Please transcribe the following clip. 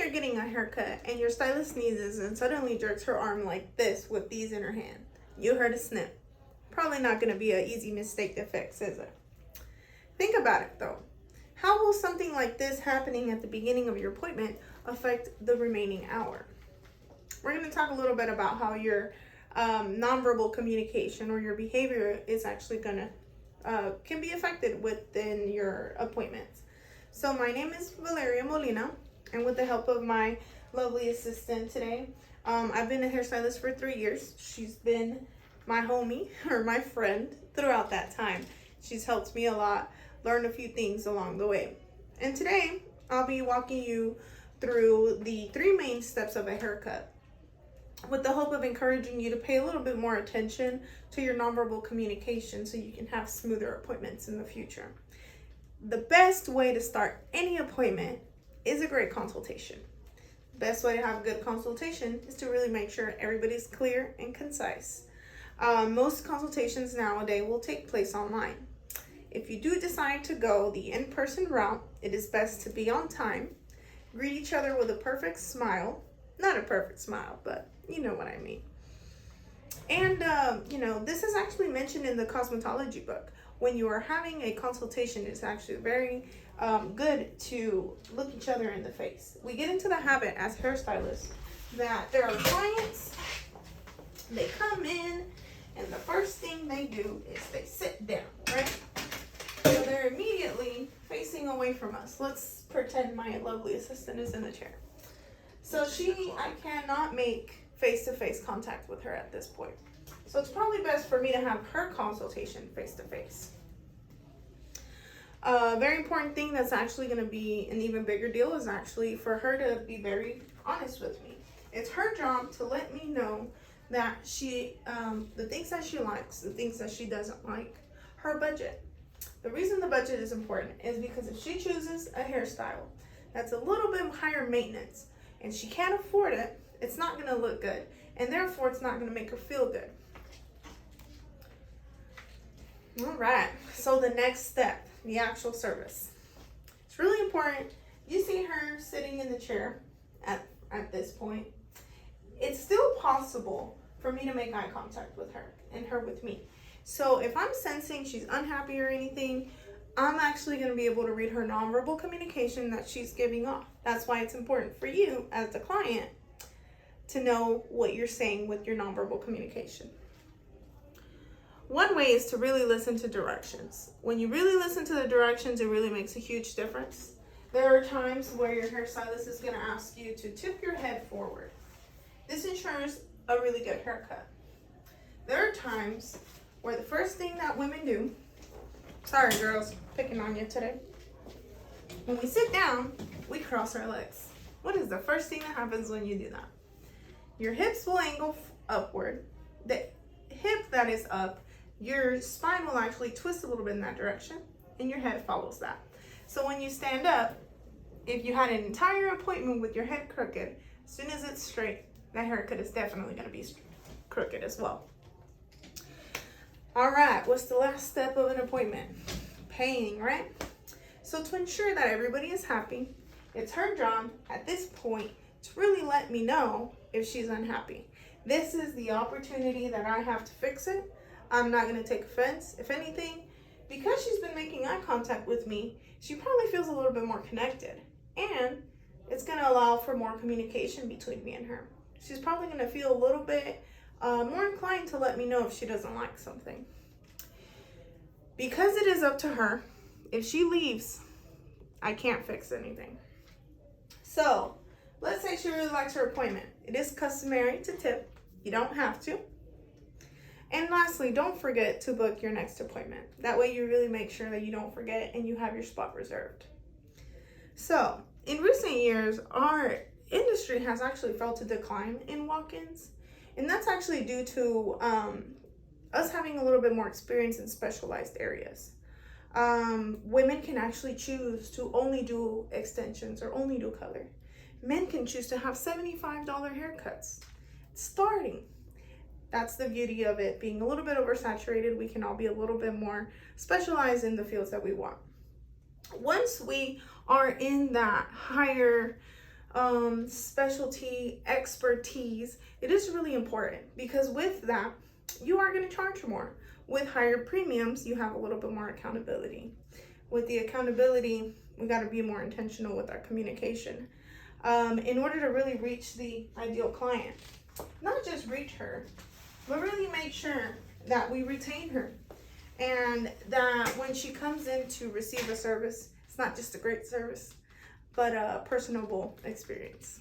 you're getting a haircut and your stylist sneezes and suddenly jerks her arm like this with these in her hand. You heard a snip. Probably not going to be an easy mistake to fix, is it? Think about it though. How will something like this happening at the beginning of your appointment affect the remaining hour? We're going to talk a little bit about how your nonverbal communication or your behavior is actually going to can be affected within your appointments. So my name is Valeria Molina, and with the help of my lovely assistant today, I've been a hairstylist for 3 years. She's been my homie or my friend throughout that time. She's helped me a lot, learned a few things along the way. And today I'll be walking you through the 3 main steps of a haircut, with the hope of encouraging you to pay a little bit more attention to your nonverbal communication so you can have smoother appointments in the future. The best way to start any appointment is a great consultation. The best way to have a good consultation is to really make sure everybody's clear and concise. Most consultations nowadays will take place online. If you do decide to go the in-person route, it is best to be on time, greet each other with a perfect smile. Not a perfect smile, but you know what I mean. And, this is actually mentioned in the cosmetology book. When you are having a consultation, it's actually very good to look each other in the face. We get into the habit as hairstylists that there are clients, they come in, and the first thing they do is they sit down, right? So they're immediately facing away from us. Let's pretend my lovely assistant is in the chair. So I cannot make face-to-face contact with her at this point. So it's probably best for me to have her consultation face-to-face. A very important thing that's actually going to be an even bigger deal is actually for her to be very honest with me. It's her job to let me know that the things that she likes, the things that she doesn't like, her budget. The reason the budget is important is because if she chooses a hairstyle that's a little bit higher maintenance and she can't afford it, it's not going to look good, and therefore it's not going to make her feel good. All right, so the next step, the actual service. It's really important. You see her sitting in the chair at this point. It's still possible for me to make eye contact with her and her with me. So if I'm sensing she's unhappy or anything, I'm actually going to be able to read her nonverbal communication that she's giving off. That's why it's important for you as the client to know what you're saying with your nonverbal communication. One way is to really listen to directions. When you really listen to the directions, it really makes a huge difference. There are times where your hairstylist is going to ask you to tip your head forward. This ensures a really good haircut. There are times where the first thing that women do, sorry girls, picking on you today. When we sit down, we cross our legs. What is the first thing that happens when you do that? Your hips will angle upward. The hip that is up, your spine will actually twist a little bit in that direction, and your head follows that. So when you stand up, if you had an entire appointment with your head crooked, as soon as it's straight, that haircut is definitely going to be crooked as well. All right, what's the last step of an appointment? Paying, right? So to ensure that everybody is happy, it's her job at this point to really let me know if she's unhappy. This is the opportunity that I have to fix it. I'm not going to take offense. If anything, because she's been making eye contact with me, she probably feels a little bit more connected. And it's going to allow for more communication between me and her. She's probably going to feel a little bit more inclined to let me know if she doesn't like something. Because it is up to her, if she leaves, I can't fix anything. So, let's say she really likes her appointment. It is customary to tip. You don't have to. And lastly, don't forget to book your next appointment. That way you really make sure that you don't forget and you have your spot reserved. So, in recent years, our industry has actually felt a decline in walk-ins. And that's actually due to us having a little bit more experience in specialized areas. Women can actually choose to only do extensions or only do color. Men can choose to have $75 haircuts starting. That's the beauty of it being a little bit oversaturated. We can all be a little bit more specialized in the fields that we want. Once we are in that higher specialty, expertise, it is really important, because with that, you are going to charge more. With higher premiums, you have a little bit more accountability. With the accountability, we got to be more intentional with our communication in order to really reach the ideal client. Not just reach her, but really make sure that we retain her, and that when she comes in to receive a service, it's not just a great service, but a personable experience.